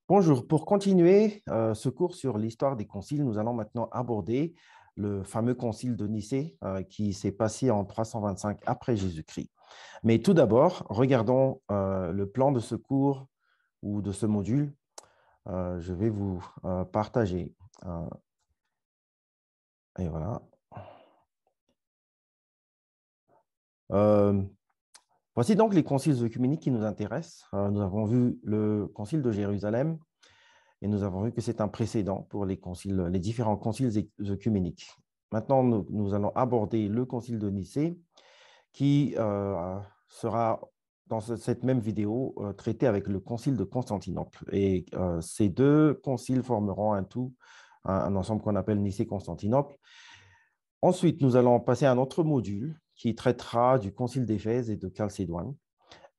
Bonjour, pour continuer ce cours sur l'histoire des conciles, nous allons maintenant aborder le fameux concile de Nicée qui s'est passé en 325 après Jésus-Christ. Mais tout d'abord, regardons le plan de ce cours ou de ce module. Je vais vous partager. Et voilà. Euh, Voici donc les conciles œcuméniques qui nous intéressent. Nous avons vu le concile de Jérusalem. Et nous avons vu que c'est un précédent pour les conciles, les différents conciles œcuméniques. Maintenant, nous allons aborder le concile de Nicée qui sera dans cette même vidéo traité avec le concile de Constantinople. Et ces deux conciles formeront un tout, un ensemble qu'on appelle Nicée-Constantinople. Ensuite, nous allons passer à un autre module qui traitera du concile d'Éphèse et de Chalcédoine.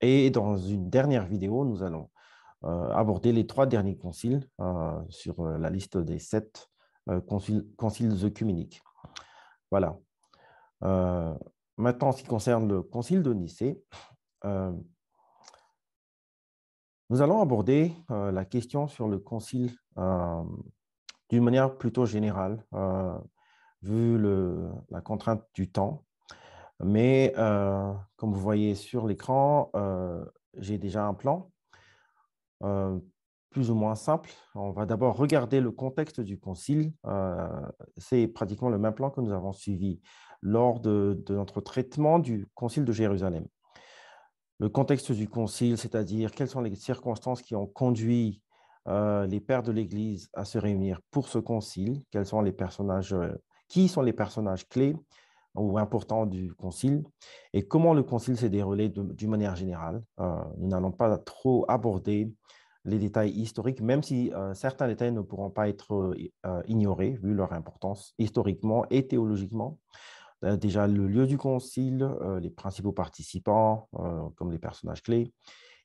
Et dans une dernière vidéo, nous allons aborder les trois derniers conciles sur la liste des sept conciles œcuméniques. Voilà. Euh, Maintenant, en ce qui concerne le concile de Nicée, euh, nous allons aborder la question sur le concile d'une manière plutôt générale, vu la contrainte du temps. Mais comme vous voyez sur l'écran, j'ai déjà un plan euh, plus ou moins simple. On va d'abord regarder le contexte du concile. C'est pratiquement le même plan que nous avons suivi lors de notre traitement du concile de Jérusalem. Le contexte du concile, c'est-à-dire quelles sont les circonstances qui ont conduit les pères de l'Église à se réunir pour ce concile, quels sont les personnages, qui sont les personnages clés ou importants du concile et comment le concile s'est déroulé d'une manière générale. Nous n'allons pas trop aborder les détails historiques, même si certains détails ne pourront pas être ignorés vu leur importance historiquement et théologiquement. Déjà, le lieu du concile, les principaux participants, comme les personnages clés,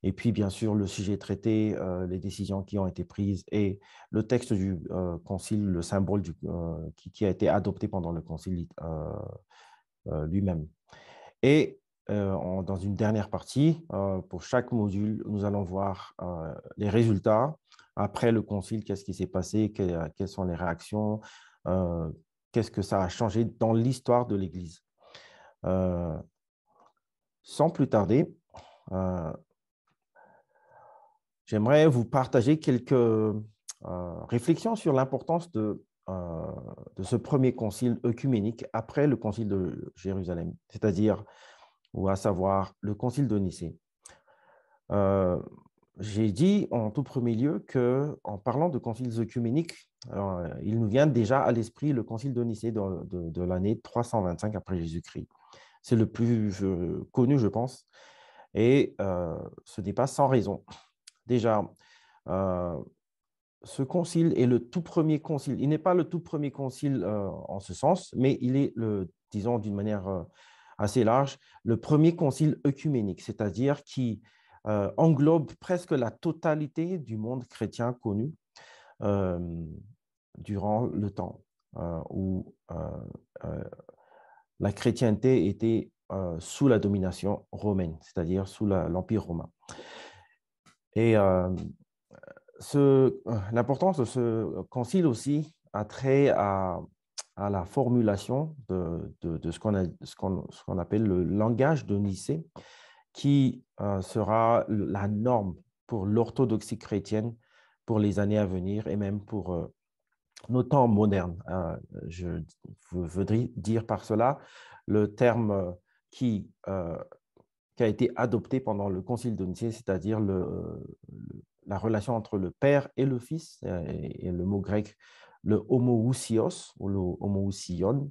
et puis, bien sûr, le sujet traité, les décisions qui ont été prises et le texte du concile, le symbole qui a été adopté pendant le concile lui-même. Et dans une dernière partie, pour chaque module, nous allons voir les résultats. Après le concile, qu'est-ce qui s'est passé, quelles sont les réactions, euh, qu'est-ce que ça a changé dans l'histoire de l'Église. Euh, Sans plus tarder, euh, j'aimerais vous partager quelques réflexions sur l'importance de ce premier concile œcuménique après le concile de Jérusalem, c'est-à-dire, ou à savoir, le concile de Nicée. Euh, j'ai dit en tout premier lieu qu'en parlant de conciles œcuméniques, il nous vient déjà à l'esprit le concile de Nicée de l'année 325 après Jésus-Christ. C'est le plus connu, je pense, et ce n'est pas sans raison. Déjà, euh, ce concile est le tout premier concile. Il n'est pas le tout premier concile en ce sens, mais il est, disons d'une manière assez large, le premier concile œcuménique, c'est-à-dire qui englobe presque la totalité du monde chrétien connu euh, durant le temps où la chrétienté était sous la domination romaine, c'est-à-dire sous l'Empire romain. Et l'importance de ce concile aussi a trait à la formulation de ce qu'on appelle le langage de Nicée, qui sera la norme pour l'orthodoxie chrétienne pour les années à venir et même pour nos temps modernes. Je voudrais dire par cela le terme qui a été adopté pendant le concile de Nicée, c'est-à-dire la relation entre le Père et le Fils, et le mot grec, le homoousios ou le homoousion,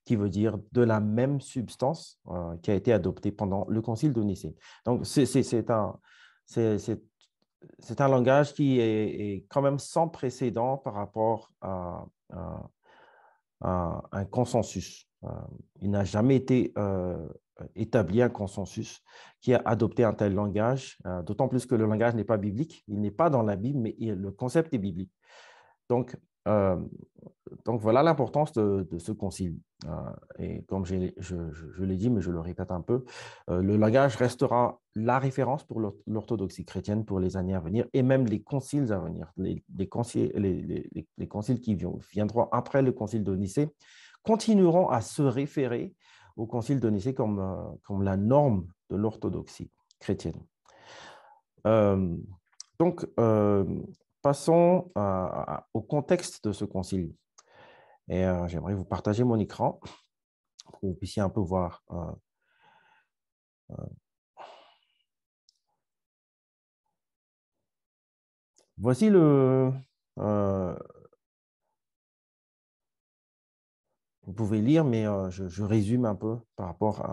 qui veut dire de la même substance, qui a été adopté pendant le concile de Nicée. Donc, c'est un langage qui est quand même sans précédent par rapport à un consensus. Il n'a jamais été établi un consensus qui a adopté un tel langage, d'autant plus que le langage n'est pas biblique. Il n'est pas dans la Bible, mais le concept est biblique. Donc, Donc, voilà l'importance de ce concile. Et comme je l'ai dit, mais je le répète un peu, le langage restera la référence pour l'orthodoxie chrétienne pour les années à venir et même les conciles à venir. Les conciles qui viendront après le concile de Nicée continueront à se référer au concile de Nicée comme la norme de l'orthodoxie chrétienne. Euh, donc, passons au contexte de ce concile. Et j'aimerais vous partager mon écran pour que vous puissiez un peu voir. Voici euh, vous pouvez lire, mais je résume un peu par rapport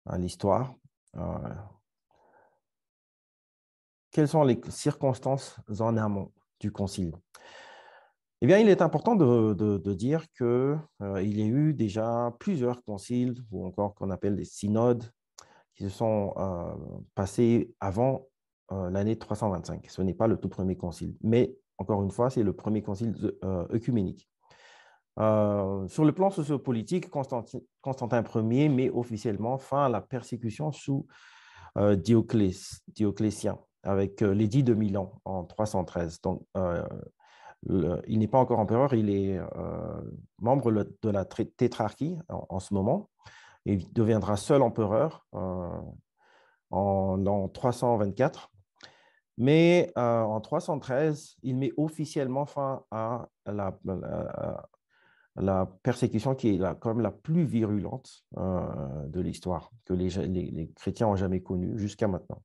à l'histoire. Euh, Quelles sont les circonstances en amont du concile? Eh bien, il est important de dire qu'il y a eu déjà plusieurs conciles, ou encore qu'on appelle des synodes, qui se sont passés avant l'année 325. Ce n'est pas le tout premier concile, mais encore une fois, c'est le premier concile œcuménique. Sur le plan sociopolitique, Constantin Ier met officiellement fin à la persécution sous Dioclétien avec l'édit de Milan en 313. Donc, il n'est pas encore empereur, il est membre de la tétrarchie en ce moment. Il deviendra seul empereur en l'an 324. Mais en 313, il met officiellement fin à la persécution qui est quand même la plus virulente de l'histoire que les chrétiens ont jamais connue jusqu'à maintenant.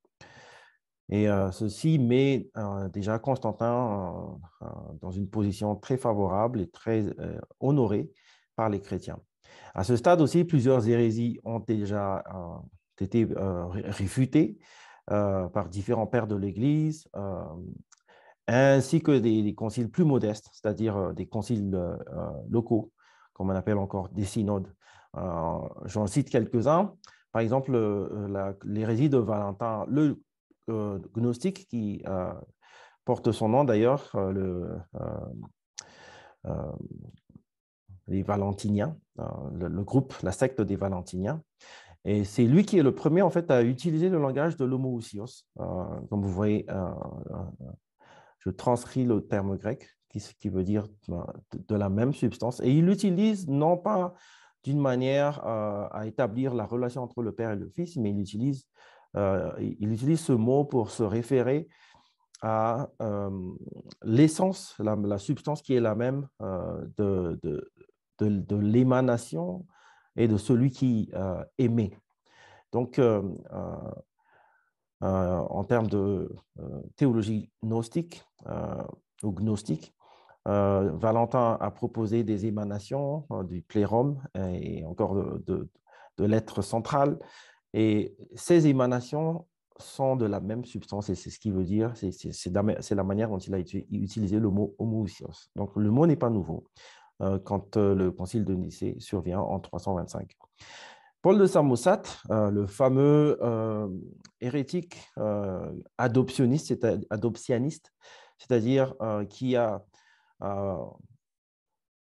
Et ceci met déjà Constantin dans une position très favorable et très honorée par les chrétiens. À ce stade aussi, plusieurs hérésies ont déjà été réfutées par différents pères de l'Église, ainsi que des conciles plus modestes, c'est-à-dire des conciles locaux, comme on appelle encore des synodes. J'en cite quelques-uns. Par exemple, l'hérésie de Valentin le Gnostique, qui porte son nom d'ailleurs, euh, les Valentiniens, le groupe, la secte des Valentiniens. Et c'est lui qui est le premier, en fait, à utiliser le langage de l'homoousios. Comme vous voyez, je transcris le terme grec, qui veut dire de la même substance. Et il l'utilise non pas d'une manière à établir la relation entre le Père et le Fils, mais il utilise ce mot pour se référer à l'essence, la substance qui est la même de l'émanation et de celui qui émet. Donc, en termes de théologie gnostique ou gnostique, Valentin a proposé des émanations du plérum et encore de l'être central. Et ces émanations sont de la même substance, et c'est ce qui veut dire, c'est la manière dont il a utilisé le mot homoousios. Donc, le mot n'est pas nouveau quand le concile de Nicée survient en 325. Paul de Samosate, le fameux hérétique adoptionniste, c'est-à-dire qui a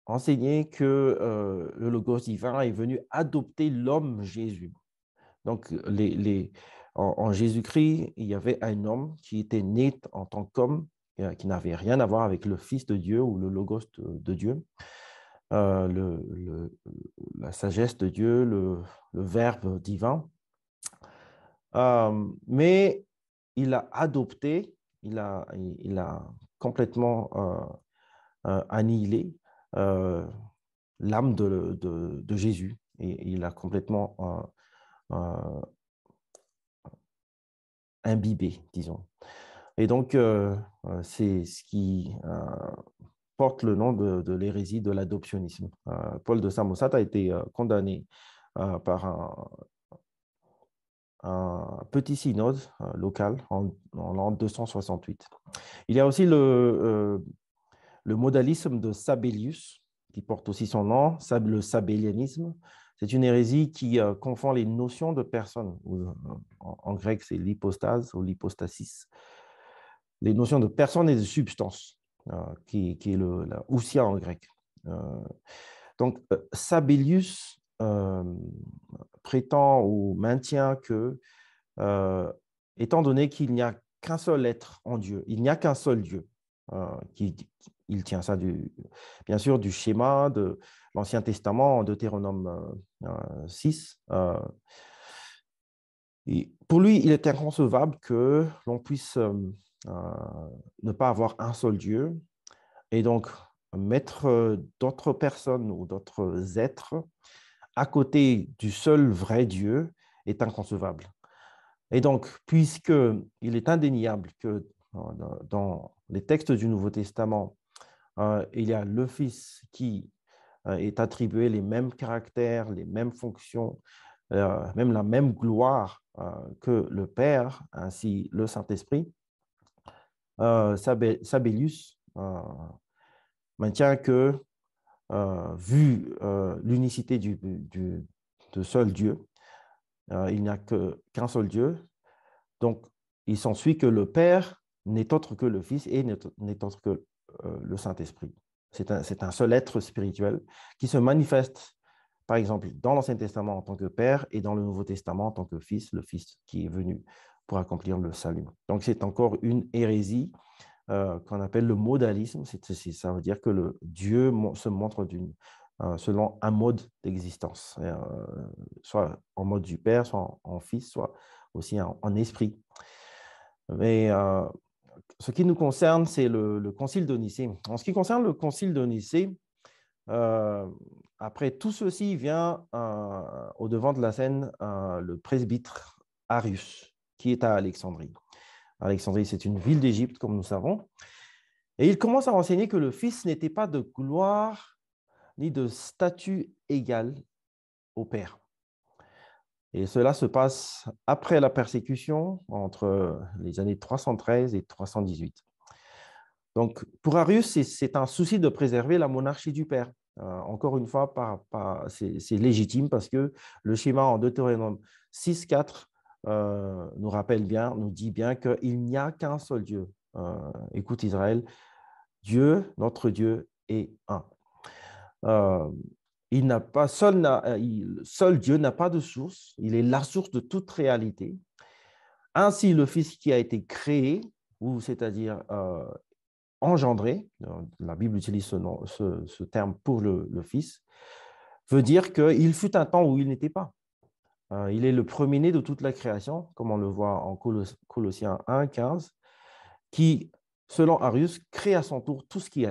enseigné que le Logos divin est venu adopter l'homme Jésus. Donc, en Jésus-Christ, il y avait un homme qui était né en tant qu'homme, qui n'avait rien à voir avec le Fils de Dieu ou le Logos de Dieu. La sagesse de Dieu, le Verbe divin. Mais il a adopté, il a complètement annihilé l'âme de Jésus et il a complètement imbibé, disons. Et donc, c'est ce qui porte le nom de l'hérésie de l'adoptionnisme. Paul de Samosate a été condamné par un petit synode local en l'an 268. Il y a aussi le modalisme de Sabellius, qui porte aussi son nom, le sabellianisme. C'est une hérésie qui confond les notions de personne, en grec c'est l'hypostase ou l'hypostasis, les notions de personne et de substance. qui est la ousia en grec. Donc, Sabellius prétend ou maintient que, étant donné qu'il n'y a qu'un seul être en Dieu, il n'y a qu'un seul Dieu, il tient ça, bien sûr, du schéma de l'Ancien Testament, en Deutéronome 6. Et pour lui, il est inconcevable que l'on puisse ne pas avoir un seul Dieu et donc mettre d'autres personnes ou d'autres êtres à côté du seul vrai Dieu est inconcevable. Et donc, puisqu'il est indéniable que dans les textes du Nouveau Testament, il y a le Fils qui est attribué les mêmes caractères, les mêmes fonctions, même la même gloire que le Père, ainsi le Saint-Esprit, Sabellius maintient que, vu l'unicité de seul Dieu, il n'y a qu'un seul Dieu. Donc, il s'ensuit que le Père n'est autre que le Fils et n'est autre que le Saint-Esprit. C'est un seul être spirituel qui se manifeste, par exemple, dans l'Ancien Testament en tant que Père et dans le Nouveau Testament en tant que Fils, le Fils qui est venu pour accomplir le salut. Donc, c'est encore une hérésie qu'on appelle le modalisme. Ça veut dire que le Dieu se montre selon un mode d'existence, soit en mode du Père, soit en Fils, soit aussi en esprit. Mais ce qui nous concerne, c'est le concile de Nicée. En ce qui concerne le concile de Nicée, après tout ceci vient au devant de la scène le presbytre Arius, qui est à Alexandrie. Alexandrie, c'est une ville d'Égypte, comme nous savons. Et il commence à enseigner que le Fils n'était pas de gloire ni de statut égal au Père. Et cela se passe après la persécution, entre les années 313 et 318. Donc, pour Arius, c'est un souci de préserver la monarchie du Père. Encore une fois, c'est légitime parce que le schéma en Deutéronome 6.4 nous rappelle bien, nous dit bien qu'il n'y a qu'un seul Dieu. Écoute Israël, Dieu, notre Dieu, est un. Il n'a pas, seul Dieu n'a pas de source, il est la source de toute réalité. Ainsi, le Fils qui a été créé, ou c'est-à-dire engendré, la Bible utilise ce terme pour le Fils, veut dire qu'il fut un temps où il n'était pas. Il est le premier-né de toute la création, comme on le voit en Colossiens 1.15, qui, selon Arius, crée à son tour tout ce qui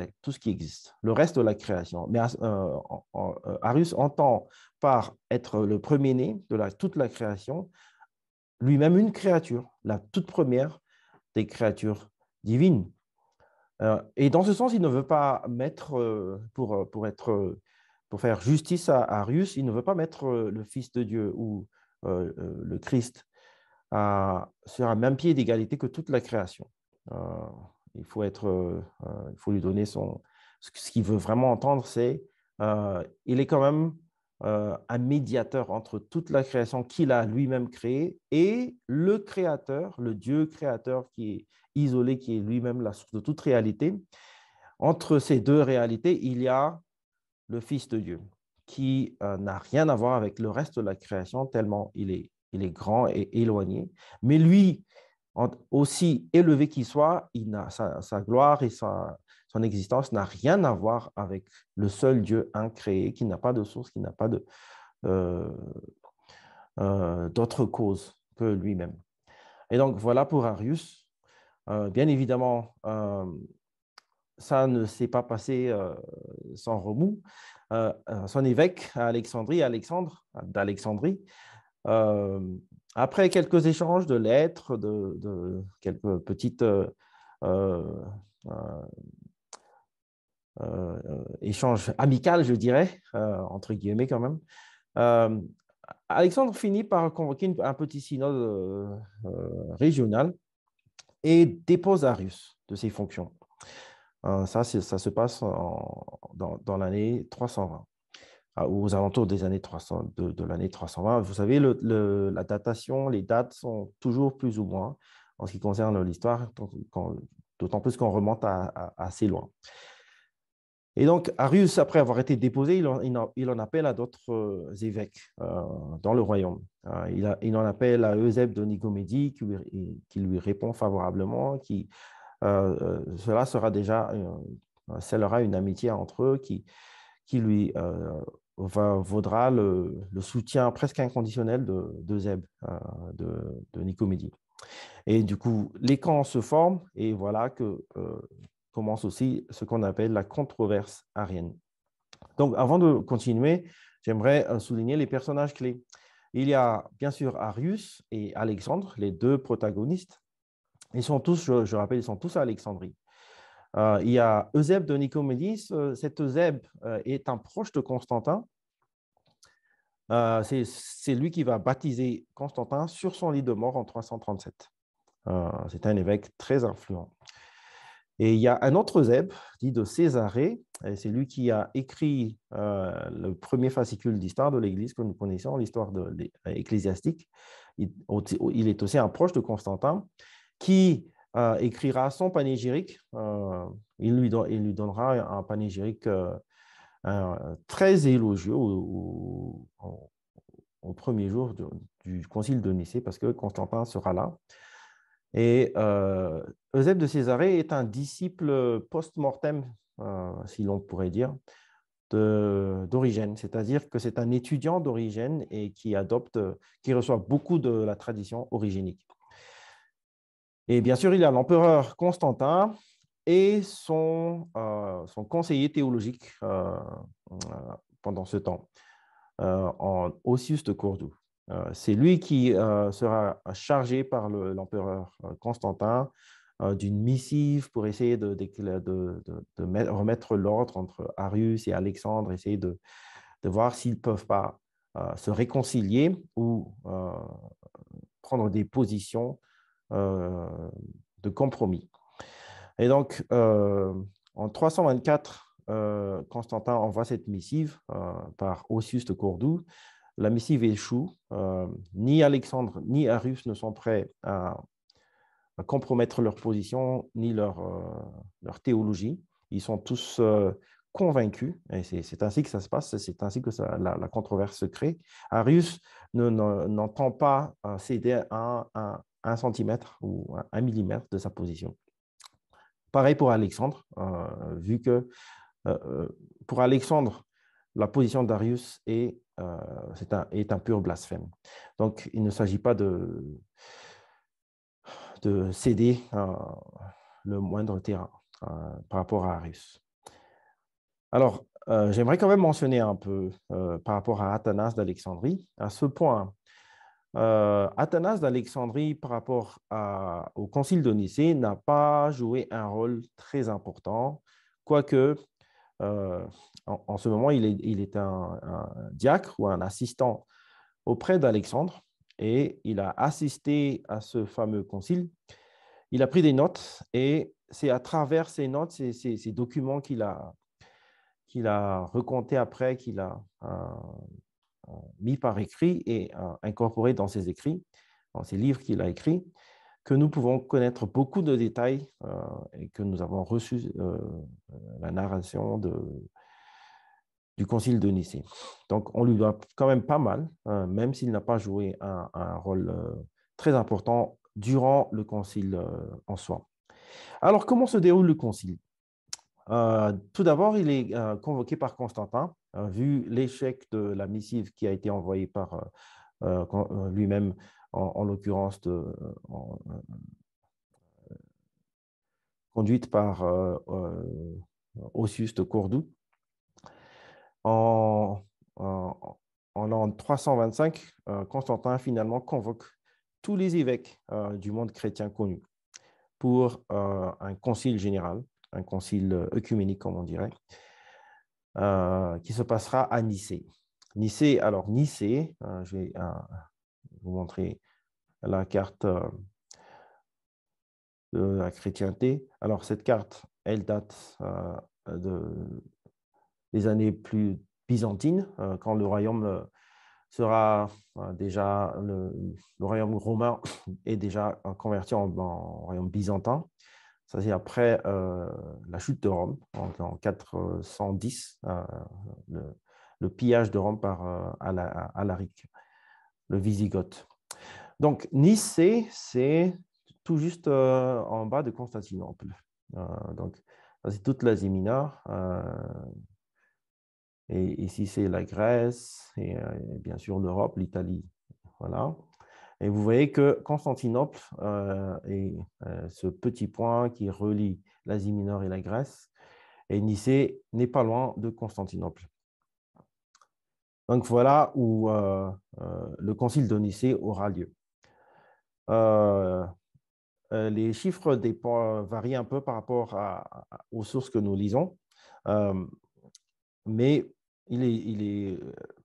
existe, le reste de la création. Mais Arius entend par être le premier-né de toute la création, lui-même une créature, la toute première des créatures divines. Et dans ce sens, il ne veut pas mettre, pour faire justice à Arius, il ne veut pas mettre le Fils de Dieu ou le Christ sur un même pied d'égalité que toute la création. Il faut lui donner ce qu'il veut vraiment entendre, c'est il est quand même un médiateur entre toute la création qu'il a lui-même créée et le créateur, le Dieu créateur qui est isolé, qui est lui-même la source de toute réalité. Entre ces deux réalités, il y a le Fils de Dieu qui n'a rien à voir avec le reste de la création tellement il est grand et éloigné. Mais lui, aussi élevé qu'il soit, sa gloire et son existence n'a rien à voir avec le seul Dieu incréé qui n'a pas de source, qui n'a pas d'autre cause que lui-même. Et donc, voilà pour Arius. Bien évidemment, ça ne s'est pas passé sans remous. Son évêque à Alexandrie, Alexandre d'Alexandrie, après quelques échanges de lettres, de quelques petites échanges amicaux, je dirais, entre guillemets quand même, Alexandre finit par convoquer un petit synode régional et dépose Arius de ses fonctions. Ça se passe dans l'année 320, aux alentours des années 300, de l'année 320. Vous savez, la datation, les dates sont toujours plus ou moins, en ce qui concerne l'histoire, d'autant plus qu'on remonte assez loin. Et donc, Arius, après avoir été déposé, il en appelle à d'autres évêques dans le royaume. Il en appelle à Eusèbe de Nicomédie, qui lui répond favorablement, cela sera déjà, scellera une amitié entre eux qui lui vaudra le soutien presque inconditionnel d'Eusèbe de Nicomédie. Et du coup, les camps se forment et voilà que commence aussi ce qu'on appelle la controverse arienne. Donc, avant de continuer, j'aimerais souligner les personnages clés. Il y a bien sûr Arius et Alexandre, les deux protagonistes. Ils sont tous, je rappelle, ils sont tous à Alexandrie. Il y a Eusèbe de Nicomédie. Cet Eusèbe est un proche de Constantin. C'est lui qui va baptiser Constantin sur son lit de mort en 337. C'est un évêque très influent. Et il y a un autre Eusèbe, dit de Césarée, et c'est lui qui a écrit le premier fascicule d'histoire de l'Église que nous connaissons, l'histoire ecclésiastique. Il est aussi un proche de Constantin qui écrira son panégyrique. Il lui donnera un panégyrique très élogieux au premier jour du concile de Nicée, parce que Constantin sera là. Et Eusèbe de Césarée est un disciple post-mortem, si l'on pourrait dire, d'Origène, c'est-à-dire que c'est un étudiant d'Origène et qui reçoit beaucoup de la tradition origénique. Et bien sûr, il y a l'empereur Constantin et son conseiller théologique pendant ce temps, Ossius de Cordoue. C'est lui qui sera chargé par l'empereur Constantin d'une missive pour essayer de remettre l'ordre entre Arius et Alexandre, essayer de voir s'ils ne peuvent pas se réconcilier ou prendre des positions de compromis. Et donc, en 324, Constantin envoie cette missive par Ossius de Cordoue. La missive échoue. Ni Alexandre ni Arius ne sont prêts à compromettre leur position ni leur théologie. Ils sont tous convaincus, et c'est ainsi que ça se passe, c'est ainsi que la controverse se crée. Arius n'entend pas céder un centimètre ou un millimètre de sa position. Pareil pour Alexandre, vu que pour Alexandre, la position d'Arius est un pur blasphème. Donc, il ne s'agit pas de céder le moindre terrain par rapport à Arius. Alors, j'aimerais quand même mentionner un peu par rapport à Athanas d'Alexandrie. À ce point, Athanas d'Alexandrie, par rapport au concile de Nicée, n'a pas joué un rôle très important, quoique en ce moment, il est un diacre ou un assistant auprès d'Alexandre et il a assisté à ce fameux concile. Il a pris des notes et c'est à travers ces notes, ces documents qu'il a recomptés après, qu'il a mis par écrit et incorporé dans ses écrits, dans ses livres qu'il a écrits, que nous pouvons connaître beaucoup de détails et que nous avons reçu la narration du concile de Nicée. Donc, on lui doit quand même pas mal, même s'il n'a pas joué un rôle très important durant le concile en soi. Alors, comment se déroule le concile? Tout d'abord, il est convoqué par Constantin, vu l'échec de la missive qui a été envoyée par lui-même, en l'occurrence conduite par Ossius de Cordoue. En l'an 325, Constantin finalement convoque tous les évêques du monde chrétien connu pour un concile général, un concile œcuménique, comme on dirait, qui se passera à Nicée. Nicée, je vais vous montrer la carte de la chrétienté. Alors, cette carte, elle date des années plus byzantines, quand le royaume sera déjà, le royaume romain est déjà converti en royaume byzantin. Ça, c'est après la chute de Rome en 410, le, le pillage de Rome par Alaric, le Wisigoth. Donc, Nicée, c'est tout juste en bas de Constantinople. Donc, ça, c'est toute l'Asie mineure. Et ici, c'est la Grèce et bien sûr l'Europe, l'Italie. Voilà. Et vous voyez que Constantinople est ce petit point qui relie l'Asie mineure et la Grèce. Et Nicée n'est pas loin de Constantinople. Donc voilà où le concile de Nicée aura lieu. Les chiffres varient un peu par rapport aux sources que nous lisons, mais il est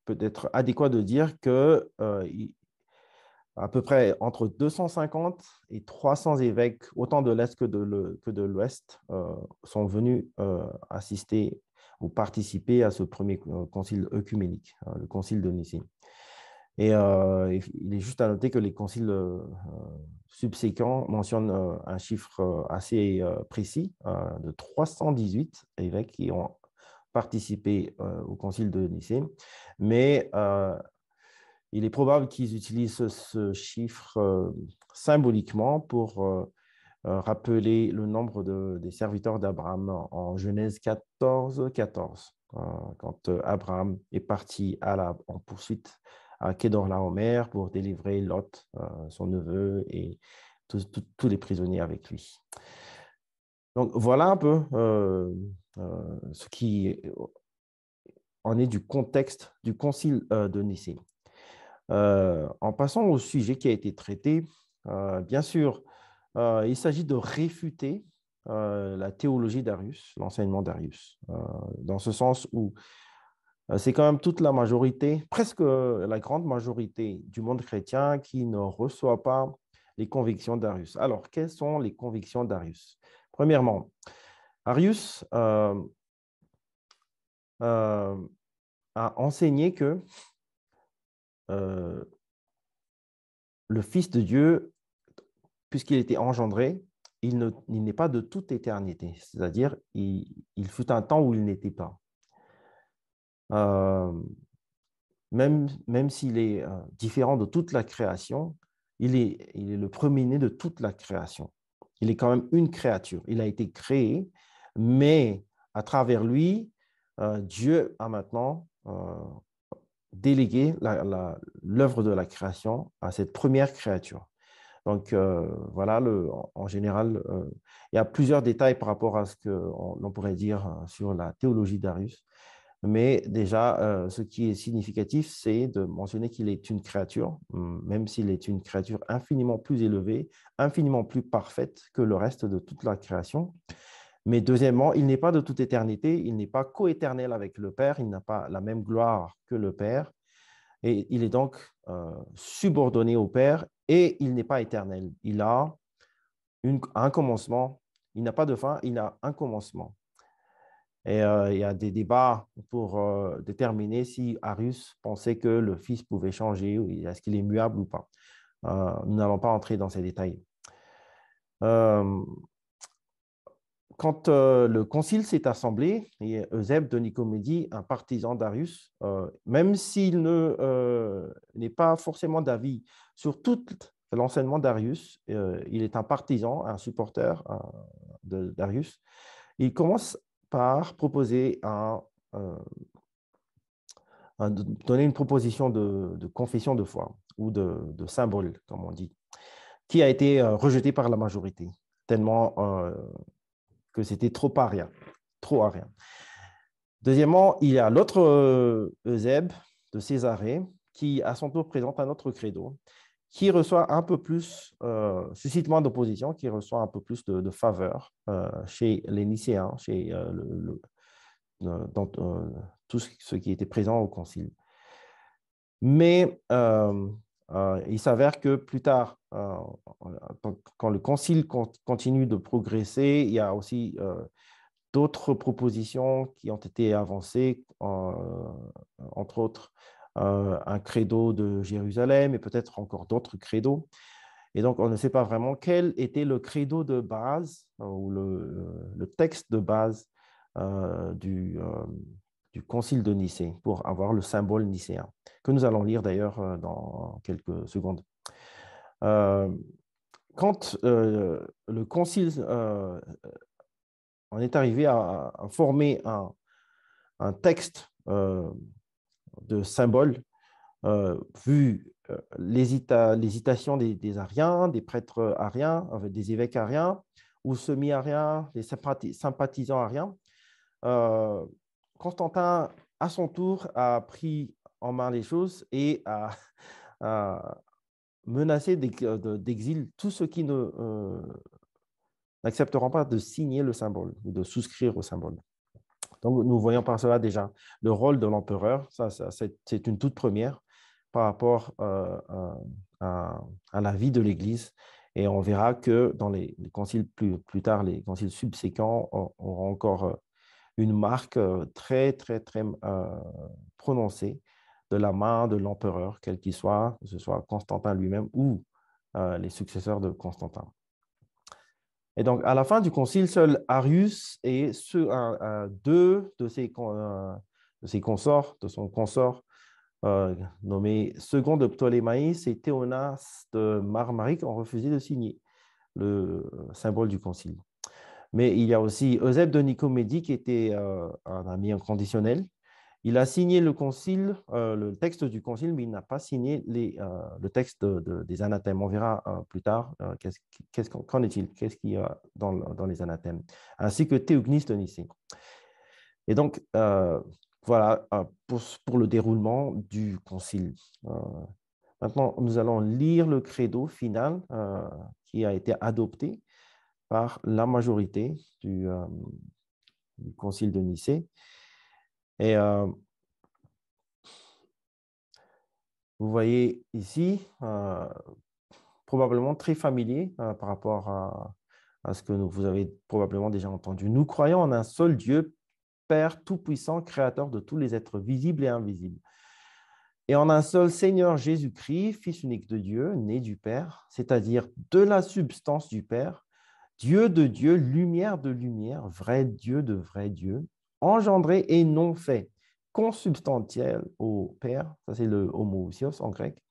peut-être adéquat de dire que à peu près entre 250 et 300 évêques, autant de l'Est que de l'Ouest, sont venus assister ou participer à ce premier concile œcuménique, le concile de Nicée. Et il est juste à noter que les conciles subséquents mentionnent un chiffre assez précis de 318 évêques qui ont participé au concile de Nicée, mais il est probable qu'ils utilisent ce chiffre symboliquement pour rappeler le nombre des serviteurs d'Abraham en Genèse 14, 14, quand Abraham est parti en poursuite à Kedorlaomer pour délivrer Lot, son neveu, et tous les prisonniers avec lui. Donc voilà un peu ce qui en est du contexte du concile de Nicée. En passant au sujet qui a été traité, bien sûr, il s'agit de réfuter la théologie d'Arius, l'enseignement d'Arius, dans ce sens où c'est quand même toute la majorité, presque la grande majorité du monde chrétien qui ne reçoit pas les convictions d'Arius. Alors, quelles sont les convictions d'Arius? Premièrement, Arius a enseigné que le Fils de Dieu, puisqu'il était engendré, il n'est pas de toute éternité, c'est-à-dire il fut un temps où il n'était pas. Même s'il est différent de toute la création, il est le premier-né de toute la création. Il est quand même une créature. Il a été créé, mais à travers lui, Dieu a maintenant délégué l'œuvre de la création à cette première créature. Donc, voilà, en général, il y a plusieurs détails par rapport à ce qu'on pourrait dire sur la théologie d'Arius. Mais déjà, ce qui est significatif, c'est de mentionner qu'il est une créature, même s'il est une créature infiniment plus élevée, infiniment plus parfaite que le reste de toute la création. Mais deuxièmement, il n'est pas de toute éternité, il n'est pas coéternel avec le Père, il n'a pas la même gloire que le Père, et il est donc subordonné au Père, et il n'est pas éternel. Il a un commencement, il n'a pas de fin, il a un commencement. Et il y a des débats pour déterminer si Arius pensait que le Fils pouvait changer, ou est-ce qu'il est muable ou pas. Nous n'allons pas entrer dans ces détails. Quand le concile s'est assemblé, et Eusèbe de Nicomédie, un partisan d'Arius, même s'il n'est pas forcément d'avis sur tout l'enseignement d'Arius, il est un partisan, un supporter d'Arius, il commence par proposer donner une proposition de confession de foi ou de symbole, comme on dit, qui a été rejetée par la majorité, tellement que c'était trop à rien. Trop à rien. Deuxièmement, il y a l'autre Eusèbe de Césarée qui, à son tour, présente un autre credo qui reçoit un peu plus, suscite moins d'opposition, qui reçoit un peu plus de faveur chez les Nicéens, chez dans tout ce qui était présent au concile. Mais il s'avère que plus tard, quand le concile continue de progresser, il y a aussi d'autres propositions qui ont été avancées, entre autres un credo de Jérusalem et peut-être encore d'autres credos. Et donc, on ne sait pas vraiment quel était le credo de base ou le texte de base du Concile de Nicée pour avoir le symbole nicéen, que nous allons lire d'ailleurs dans quelques secondes. Euh, Quand le Concile on est arrivé à former un texte de symbole, vu l'hésitation des Ariens, des prêtres ariens, des évêques ariens ou semi-ariens, des sympathisants ariens, euh, Constantin, à son tour, a pris en main les choses et a menacé d'exil tous ceux qui n'accepteront pas de signer le symbole ou de souscrire au symbole. Donc, nous voyons par cela déjà le rôle de l'empereur. C'est une toute première par rapport à la vie de l'Église. Et on verra que dans les conciles plus tard, les conciles subséquents auront encore une marque très, très, très prononcée de la main de l'empereur, quel qu'il soit, que ce soit Constantin lui-même ou les successeurs de Constantin. Et donc, à la fin du concile, seul Arius et deux de ses consorts, de son consort, nommé second de Ptolémaïs et Théonas de Marmarique, ont refusé de signer le symbole du concile. Mais il y a aussi Eusèbe de Nicomédie qui était un ami inconditionnel. Il a signé le concile, le texte du concile, mais il n'a pas signé le texte des anathèmes. On verra plus tard qu'en est-il, qu'est-ce qu'il y a dans les anathèmes, ainsi que Théognis de Nicée. Et donc, voilà pour le déroulement du concile. Maintenant, nous allons lire le credo final qui a été adopté par la majorité du concile de Nicée. Et vous voyez ici, probablement très familier par rapport à ce que vous avez probablement déjà entendu. Nous croyons en un seul Dieu, Père tout-puissant, créateur de tous les êtres visibles et invisibles. Et en un seul Seigneur Jésus-Christ, Fils unique de Dieu, né du Père, c'est-à-dire de la substance du Père, Dieu de Dieu, lumière de lumière, vrai Dieu de vrai Dieu, engendré et non fait, consubstantiel au Père, ça c'est le homoousios en grec,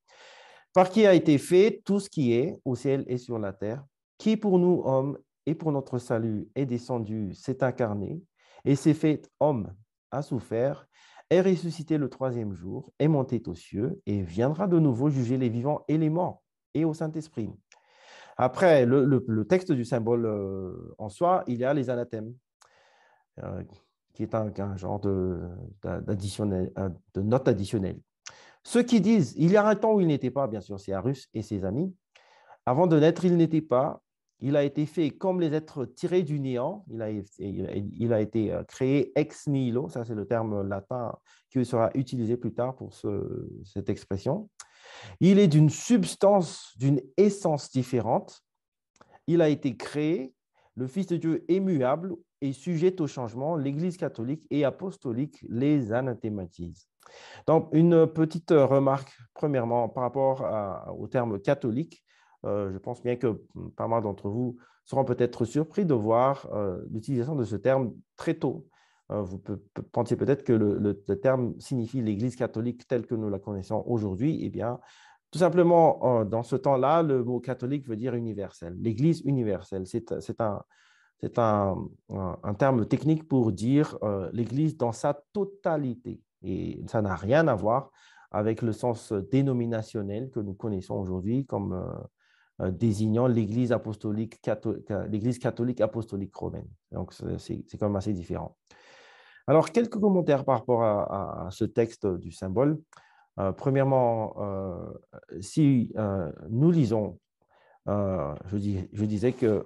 par qui a été fait tout ce qui est au ciel et sur la terre, qui pour nous, hommes, et pour notre salut est descendu, s'est incarné, et s'est fait homme, a souffert, est ressuscité le troisième jour, est monté aux cieux, et viendra de nouveau juger les vivants et les morts, et au Saint-Esprit. Après, le texte du symbole en soi, il y a les anathèmes, qui est un genre de note additionnelle. Ceux qui disent, il y a un temps où il n'était pas, bien sûr, c'est Arus et ses amis. Avant de naître, il n'était pas. Il a été fait comme les êtres tirés du néant. Il a été créé ex nihilo. Ça, c'est le terme latin qui sera utilisé plus tard pour cette expression. Il est d'une substance, d'une essence différente. Il a été créé. Le Fils de Dieu est muable et sujet au changement. L'Église catholique et apostolique les anathématise. Donc, une petite remarque, premièrement, par rapport au terme catholique. Je pense bien que pas mal d'entre vous seront peut-être surpris de voir l'utilisation de ce terme très tôt. Vous pensiez peut-être que le terme signifie l'Église catholique telle que nous la connaissons aujourd'hui. Eh bien, tout simplement, dans ce temps-là, le mot catholique veut dire universel. L'Église universelle, c'est un terme technique pour dire l'Église dans sa totalité. Et ça n'a rien à voir avec le sens dénominationnel que nous connaissons aujourd'hui comme désignant l'Église catholique apostolique romaine. Donc, c'est quand même assez différent. Alors, quelques commentaires par rapport à ce texte du symbole. Premièrement, si nous lisons, je disais que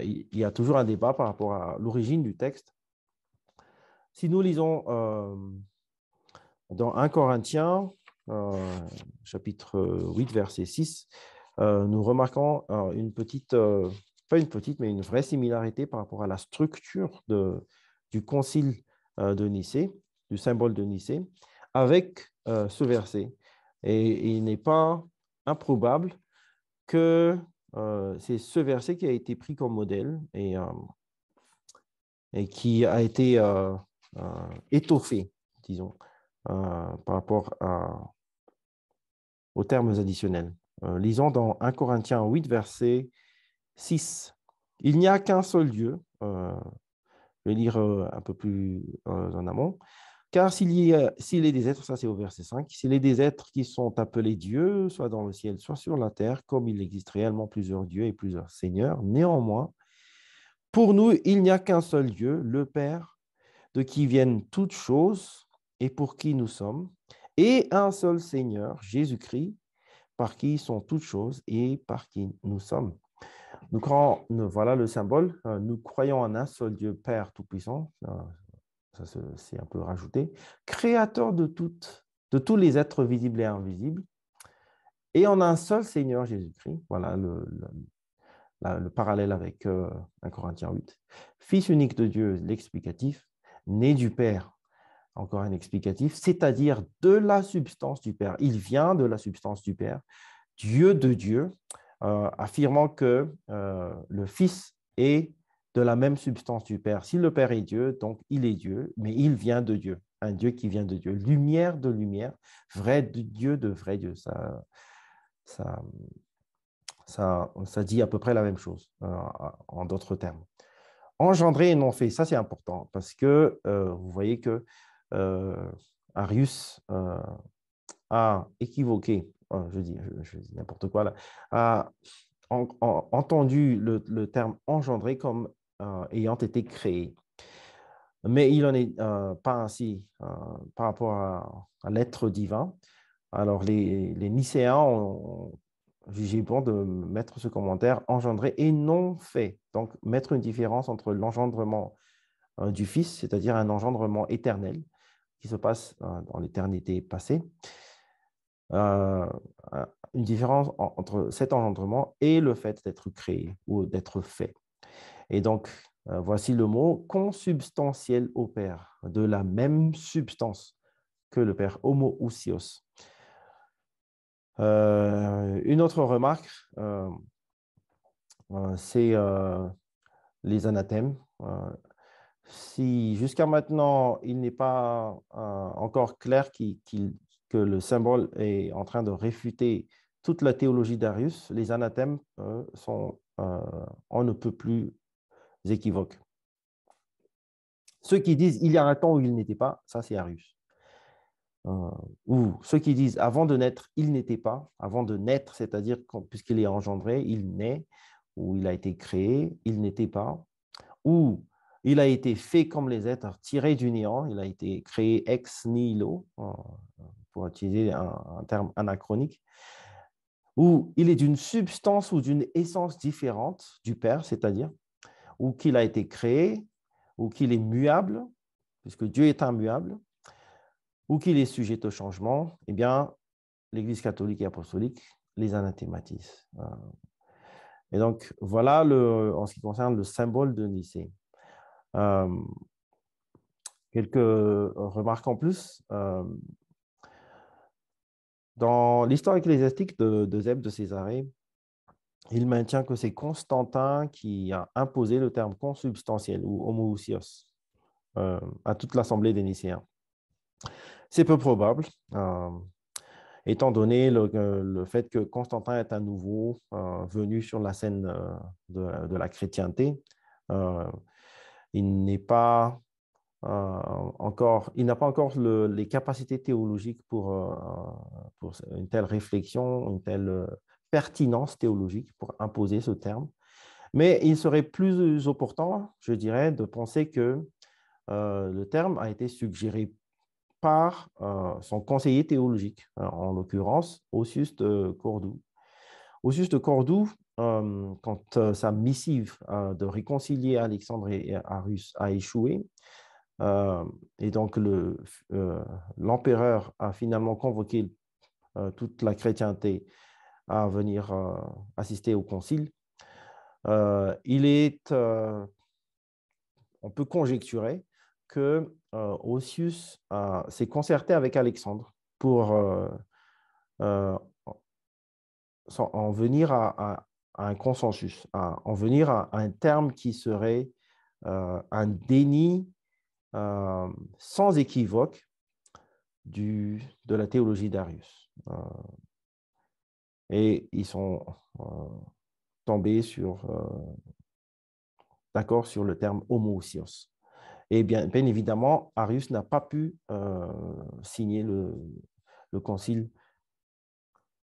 il y a toujours un débat par rapport à l'origine du texte. Si nous lisons dans 1 Corinthiens, chapitre 8, verset 6, nous remarquons une petite, pas une petite, mais une vraie similarité par rapport à la structure du concile de Nicée, du symbole de Nicée, avec ce verset. Et il n'est pas improbable que c'est ce verset qui a été pris comme modèle et qui a été étoffé, disons, par rapport aux termes additionnels. Lisons dans 1 Corinthiens 8, verset 6. Il n'y a qu'un seul Dieu. Je vais lire un peu plus en amont. Car s'il est des êtres, ça c'est au verset 5, s'il est des êtres qui sont appelés dieux, soit dans le ciel, soit sur la terre, comme il existe réellement plusieurs dieux et plusieurs seigneurs, néanmoins, pour nous, il n'y a qu'un seul Dieu, le Père, de qui viennent toutes choses et pour qui nous sommes, et un seul Seigneur, Jésus-Christ, par qui sont toutes choses et par qui nous sommes. Voilà le symbole. Nous croyons en un seul Dieu, Père Tout-Puissant, ça c'est un peu rajouté, créateur de tous les êtres visibles et invisibles, et en un seul Seigneur Jésus-Christ. Voilà le parallèle avec 1 Corinthiens 8. Fils unique de Dieu, l'explicatif, né du Père, encore un explicatif, c'est-à-dire de la substance du Père. Il vient de la substance du Père, Dieu de Dieu, affirmant que le Fils est de la même substance du Père. Si le Père est Dieu, donc il est Dieu, mais il vient de Dieu, un Dieu qui vient de Dieu. Lumière de lumière, vrai de vrai Dieu. Ça dit à peu près la même chose, en d'autres termes. Engendré et non fait, ça c'est important, parce que vous voyez que Arius a équivoqué, je dis n'importe quoi là, a entendu le terme engendré comme ayant été créé. Mais il n'en est pas ainsi par rapport à l'être divin. Alors, les Nicéens ont jugé bon de mettre ce commentaire engendré et non fait. Donc, mettre une différence entre l'engendrement du Fils, c'est-à-dire un engendrement éternel qui se passe dans l'éternité passée, euh, une différence entre cet engendrement et le fait d'être créé ou d'être fait. Et donc, voici le mot consubstantiel au Père, de la même substance que le Père, homoousios. Une autre remarque, c'est les anathèmes. Si jusqu'à maintenant, il n'est pas encore clair que le symbole est en train de réfuter toute la théologie d'Arius, les anathèmes sont on ne peut plus équivoques. Ceux qui disent il y a un temps où il n'était pas, ça c'est Arius. Ou ceux qui disent avant de naître, il n'était pas, avant de naître, c'est-à-dire puisqu'il est engendré, il naît, ou il a été créé, il n'était pas, ou il a été fait comme les êtres, tiré du néant, il a été créé ex nihilo, pour utiliser un terme anachronique, ou il est d'une substance ou d'une essence différente du Père, c'est-à-dire, ou qu'il a été créé, ou qu'il est muable, puisque Dieu est immuable, ou qu'il est sujet au changement, eh bien, l'Église catholique et apostolique les anathématise. Et donc, voilà en ce qui concerne le symbole de Nicée. Quelques remarques en plus. Dans l'histoire ecclésiastique de Zeb de Césarée, il maintient que c'est Constantin qui a imposé le terme consubstantiel ou homoousios à toute l'assemblée des Nicéens. C'est peu probable, étant donné le fait que Constantin est un nouveau venu sur la scène de la chrétienté. Il n'est pas il n'a pas encore les capacités théologiques pour une telle réflexion, une telle pertinence théologique pour imposer ce terme. Mais il serait plus opportun, je dirais, de penser que le terme a été suggéré par son conseiller théologique, en l'occurrence Osius de Cordoue. Osius de Cordoue, quand sa missive de réconcilier Alexandre et Arius a échoué, et donc l'empereur a finalement convoqué toute la chrétienté à venir assister au concile. On peut conjecturer que Osius s'est concerté avec Alexandre pour en venir à un consensus, en venir à un terme qui serait un déni sans équivoque de la théologie d'Arius. Et ils sont tombés d'accord sur le terme homoousios. Et bien évidemment, Arius n'a pas pu signer le concile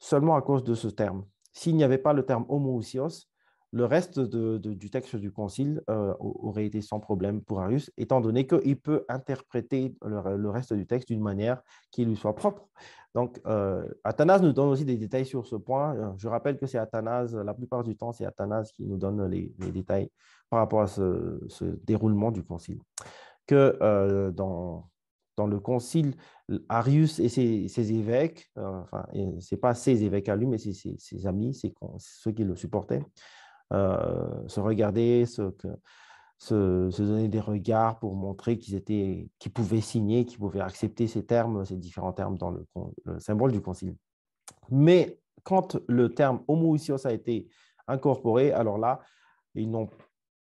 seulement à cause de ce terme. S'il n'y avait pas le terme homoousios, le reste du texte du concile aurait été sans problème pour Arius, étant donné qu'il peut interpréter le reste du texte d'une manière qui lui soit propre. Donc, Athanase nous donne aussi des détails sur ce point. Je rappelle que c'est Athanase, la plupart du temps, c'est Athanase qui nous donne les détails par rapport à ce déroulement du concile. Que dans le concile, Arius et ses évêques, enfin, ce n'est pas ses évêques à lui, mais c'est ses amis, ceux qui le supportaient, se regardaient, se donner des regards pour montrer qu'ils pouvaient signer, qu'ils pouvaient accepter ces termes, ces différents termes dans le symbole du concile. Mais quand le terme homoousios a été incorporé, alors là, ils n'ont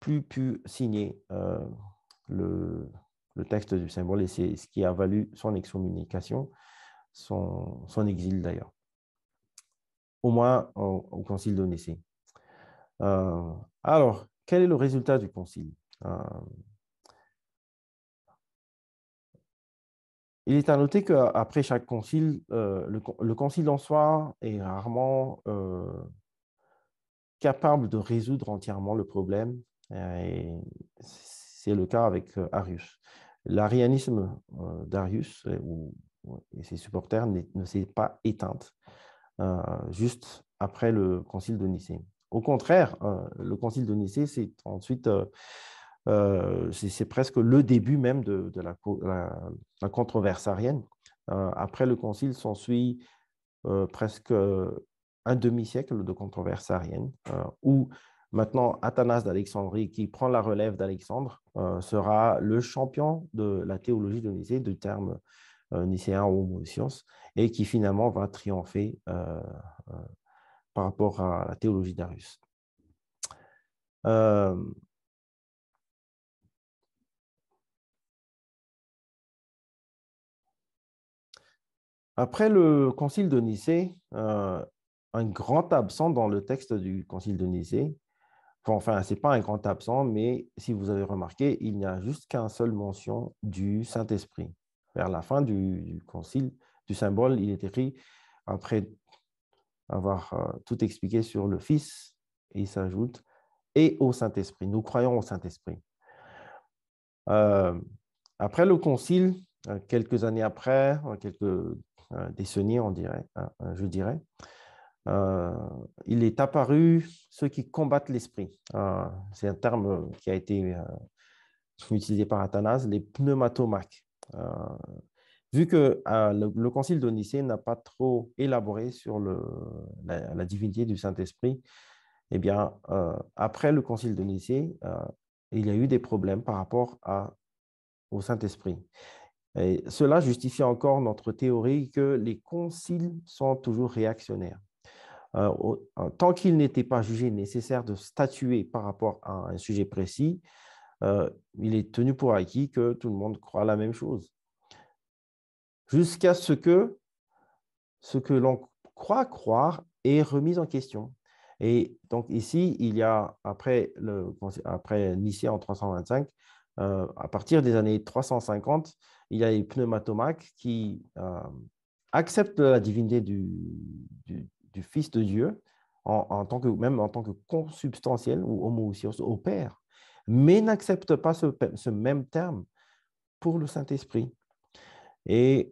plus pu signer le texte du symbole, et c'est ce qui a valu son excommunication, son exil d'ailleurs, au moins au concile de Nicée. Alors, quel est le résultat du concile? Il est à noter qu'après chaque concile, le concile en soi est rarement capable de résoudre entièrement le problème. Et c'est le cas avec Arius. L'arianisme d'Arius et ses supporters ne s'est pas éteinte juste après le concile de Nicée. Au contraire, le concile de Nicée, c'est ensuite, c'est presque le début même de la controverse arienne. Après le concile s'ensuit presque un demi-siècle de controverse arienne, où maintenant Athanase d'Alexandrie, qui prend la relève d'Alexandre, sera le champion de la théologie de Nicée, du terme nicéen ou homoousios, et qui finalement va triompher par rapport à la théologie d'Arius. Après le concile de Nicée, un grand absent dans le texte du concile de Nicée, enfin, ce n'est pas un grand absent, mais si vous avez remarqué, il n'y a juste qu'une seule mention du Saint-Esprit. Vers la fin du concile, du symbole, il est écrit, après avoir tout expliqué sur le Fils, et il s'ajoute, et au Saint-Esprit. Nous croyons au Saint-Esprit. Après le concile, quelques années après, quelques décennies, je dirais, il est apparu ceux qui combattent l'esprit. C'est un terme qui a été utilisé par Athanase, les pneumatomaques. Vu que le concile de Nicée n'a pas trop élaboré sur la divinité du Saint-Esprit, eh bien, après le concile de Nicée, il y a eu des problèmes par rapport au Saint-Esprit. Et cela justifie encore notre théorie que les conciles sont toujours réactionnaires. Tant qu'il n'était pas jugé nécessaire de statuer par rapport à un sujet précis, il est tenu pour acquis que tout le monde croit la même chose. Jusqu'à ce que l'on croit croire est remis en question. Et donc ici, il y a, après Nicée en 325, à partir des années 350, il y a les pneumatomaques qui acceptent la divinité du Fils de Dieu, même en tant que consubstantiel ou homoousios au Père, mais n'acceptent pas ce même terme pour le Saint-Esprit. Et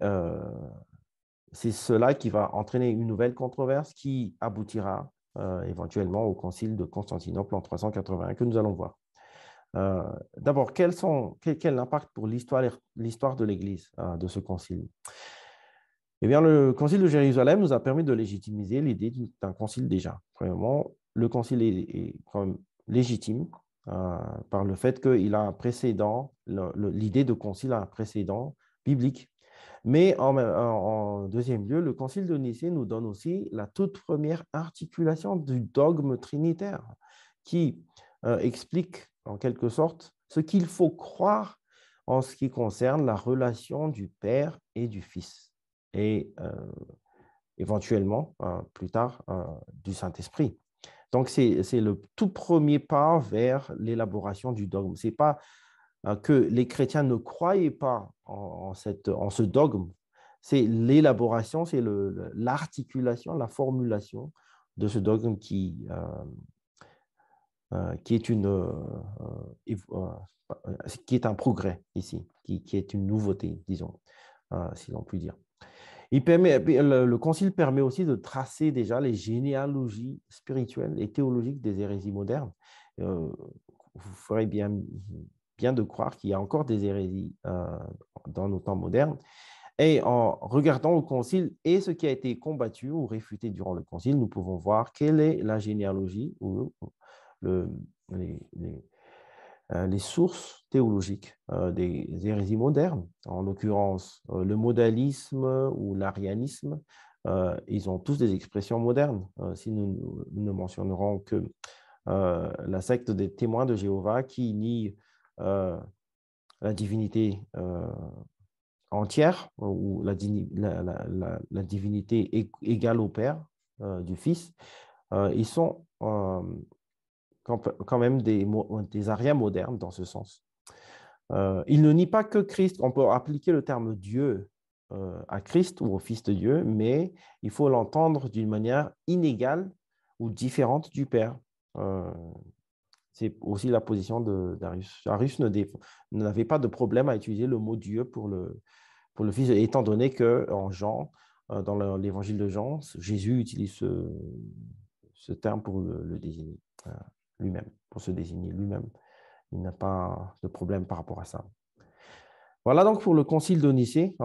c'est cela qui va entraîner une nouvelle controverse qui aboutira éventuellement au concile de Constantinople en 381 que nous allons voir. D'abord, quel impact pour l'histoire de l'Église de ce concile? Eh bien, le concile de Jérusalem nous a permis de légitimiser l'idée d'un concile déjà. Premièrement, le concile est quand même légitime par le fait qu'il a un précédent, l'idée de concile a un précédent biblique. Mais en deuxième lieu, le Concile de Nicée nous donne aussi la toute première articulation du dogme trinitaire qui explique en quelque sorte ce qu'il faut croire en ce qui concerne la relation du Père et du Fils, et éventuellement, plus tard, du Saint-Esprit. Donc, c'est le tout premier pas vers l'élaboration du dogme. Ce n'est pas que les chrétiens ne croyaient pas en ce dogme, c'est l'élaboration, c'est l'articulation, la formulation de ce dogme qui est qui est un progrès ici, qui est une nouveauté, disons, si l'on peut dire. Le concile permet aussi de tracer déjà les généalogies spirituelles et théologiques des hérésies modernes. Vous ferez bien de croire qu'il y a encore des hérésies dans nos temps modernes. Et en regardant au concile et ce qui a été combattu ou réfuté durant le concile, nous pouvons voir quelle est la généalogie ou le, les sources théologiques des hérésies modernes, en l'occurrence le modalisme ou l'arianisme. Ils ont tous des expressions modernes. Si nous ne mentionnerons que la secte des témoins de Jéhovah qui nie la divinité entière ou la divinité égale au Père du Fils, ils sont quand même des ariens modernes dans ce sens. Il ne nie pas que Christ, on peut appliquer le terme Dieu à Christ ou au Fils de Dieu, mais il faut l'entendre d'une manière inégale ou différente du Père. C'est aussi la position d'Arius. Arius n'avait pas de problème à utiliser le mot Dieu pour le Fils, étant donné qu'en Jean, dans l'évangile de Jean, Jésus utilise ce terme pour le désigner lui-même, pour se désigner lui-même. Il n'a pas de problème par rapport à ça. Voilà donc pour le concile de Nicée.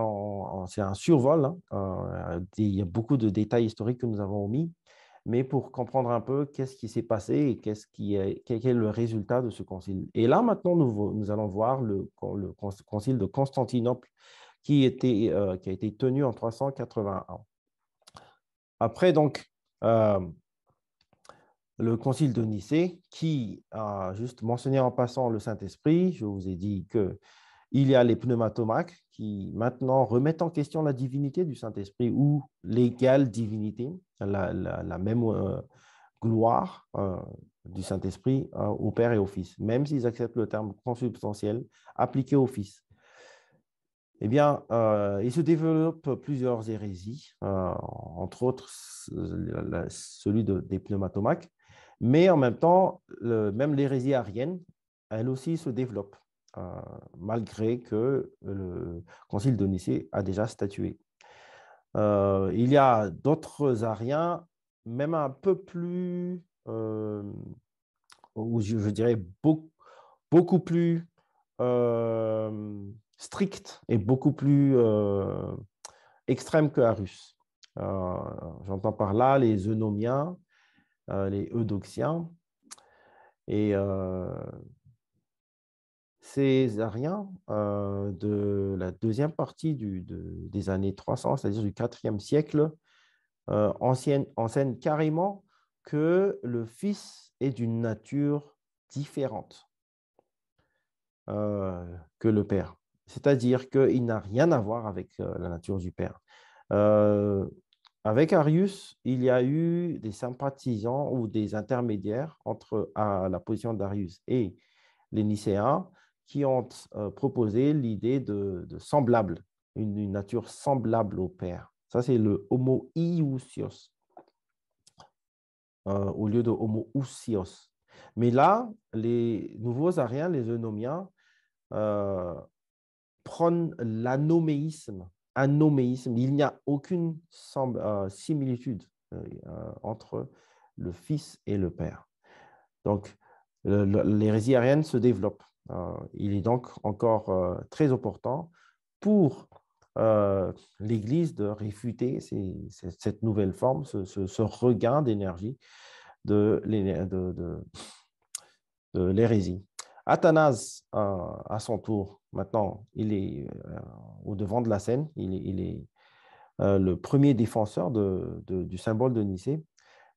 C'est un survol. Il y a beaucoup de détails historiques que nous avons omis. Mais pour comprendre un peu qu'est-ce qui s'est passé et quel est le résultat de ce concile. Et là, maintenant, nous allons voir le concile de Constantinople qui a été tenu en 381. Après, donc, le concile de Nicée, qui a juste mentionné en passant le Saint-Esprit. Je vous ai dit qu'il y a les pneumatomaques qui maintenant remettent en question la divinité du Saint-Esprit ou l'égale divinité, la même gloire du Saint-Esprit au Père et au Fils, même s'ils acceptent le terme consubstantiel appliqué au Fils. Eh bien, il se développe plusieurs hérésies, entre autres celui des pneumatomaques, mais en même temps, même l'hérésie arienne, elle aussi se développe, malgré que le concile de Nicée a déjà statué. Il y a d'autres ariens, même un peu plus, ou je dirais beaucoup plus strict et beaucoup plus extrême que Arus. J'entends par là les eunomiens, les eudoxiens. Et ces ariens de la deuxième partie des années 300, c'est-à-dire du IVe siècle, enseignent carrément que le Fils est d'une nature différente que le Père. C'est-à-dire qu'il n'a rien à voir avec la nature du Père. Avec Arius, il y a eu des sympathisants ou des intermédiaires entre la position d'Arius et les Nicéens qui ont proposé l'idée de semblable, une nature semblable au Père. Ça, c'est le homoiousios au lieu de homoousios. Mais là, les nouveaux ariens, les eunomiens, prônent l'anoméisme. Il n'y a aucune similitude entre le Fils et le Père. Donc, l'hérésie arienne se développe. Il est donc encore très important pour l'Église de réfuter cette nouvelle forme, ce regain d'énergie de l'hérésie. Athanase, à son tour, maintenant, il est au devant de la scène. Il est le premier défenseur du symbole de Nicée,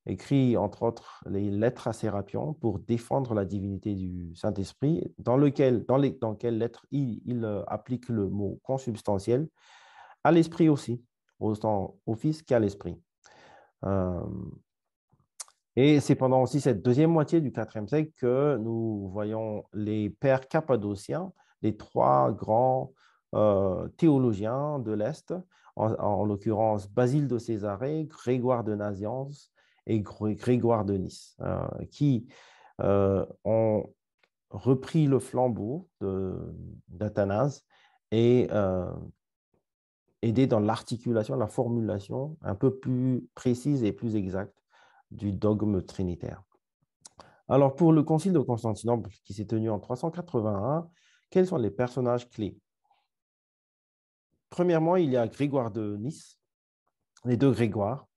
écrit entre autres les lettres à Sérapion pour défendre la divinité du Saint-Esprit, dans quelles lettres il applique le mot consubstantiel à l'Esprit aussi, autant au Fils qu'à l'Esprit. Euh, et c'est pendant aussi cette deuxième moitié du IVe siècle que nous voyons les pères cappadociens, les trois grands théologiens de l'Est, en l'occurrence Basile de Césarée, Grégoire de Nazianze et Grégoire de Nice, qui ont repris le flambeau d'Athanase et aidé dans l'articulation, la formulation un peu plus précise et plus exacte du dogme trinitaire. Alors, pour le concile de Constantinople qui s'est tenu en 381, quels sont les personnages clés? Premièrement, il y a Grégoire de Nice, les deux Grégoire,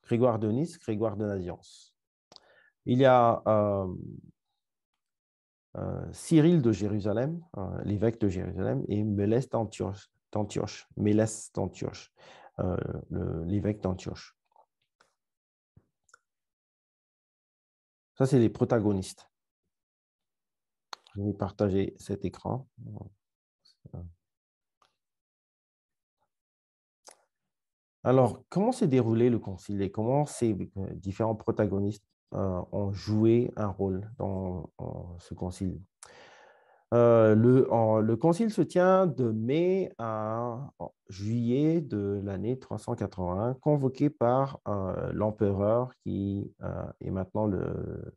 Grégoire de Nice, Grégoire de Nazianze. Il y a Cyril de Jérusalem, l'évêque de Jérusalem, et Mélès d'Antioche, l'évêque d'Antioche. Ça, c'est les protagonistes. Je vais partager cet écran. Alors, comment s'est déroulé le concile et comment ces différents protagonistes ont joué un rôle dans ce concile? Le concile se tient de mai à juillet de l'année 381, convoqué par l'empereur qui est maintenant le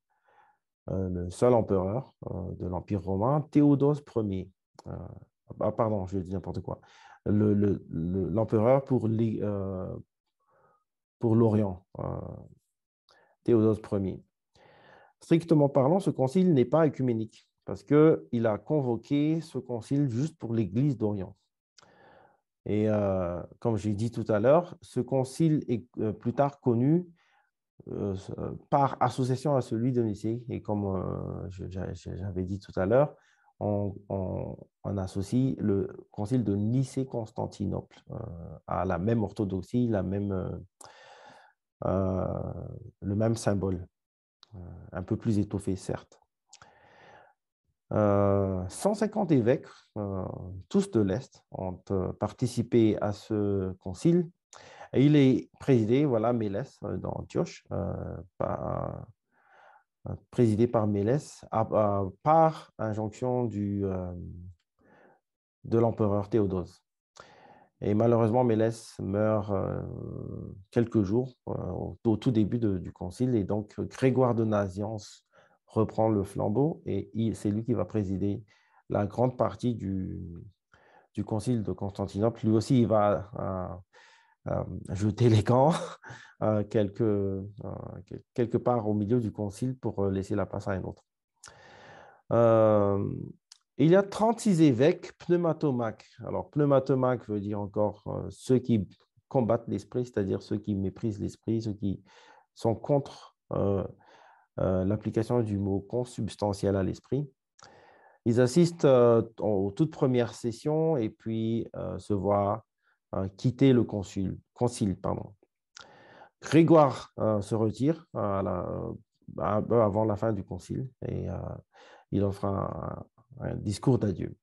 seul empereur de l'Empire romain, Théodose Ier. Pardon, je dis n'importe quoi. L'empereur pour l'Orient, Théodose Ier. Strictement parlant, ce concile n'est pas œcuménique parce qu'il a convoqué ce concile juste pour l'Église d'Orient. Et comme j'ai dit tout à l'heure, ce concile est plus tard connu par association à celui de Nicée. Et comme j'avais dit tout à l'heure, on associe le concile de Nicée-Constantinople à la même orthodoxie, le même symbole, un peu plus étoffé, certes. 150 évêques, tous de l'Est, ont participé à ce concile. Et il est présidé, voilà, Mélès d'Antioche, présidé par Mélès, par injonction de l'empereur Théodose. Et malheureusement, Mélès meurt quelques jours au tout début du concile, et donc Grégoire de Nazianze reprend le flambeau, et c'est lui qui va présider la grande partie du concile de Constantinople. Lui aussi, il va jeter les gants quelque part au milieu du concile pour laisser la place à un autre. Il y a 36 évêques pneumatomaques. Alors, pneumatomaques veut dire encore ceux qui combattent l'esprit, c'est-à-dire ceux qui méprisent l'esprit, ceux qui sont contre l'application du mot consubstantiel à l'esprit. Ils assistent aux toutes premières sessions et puis se voient quitter le concile. Pardon. Grégoire se retire avant la fin du concile et il offre un discours d'adieu.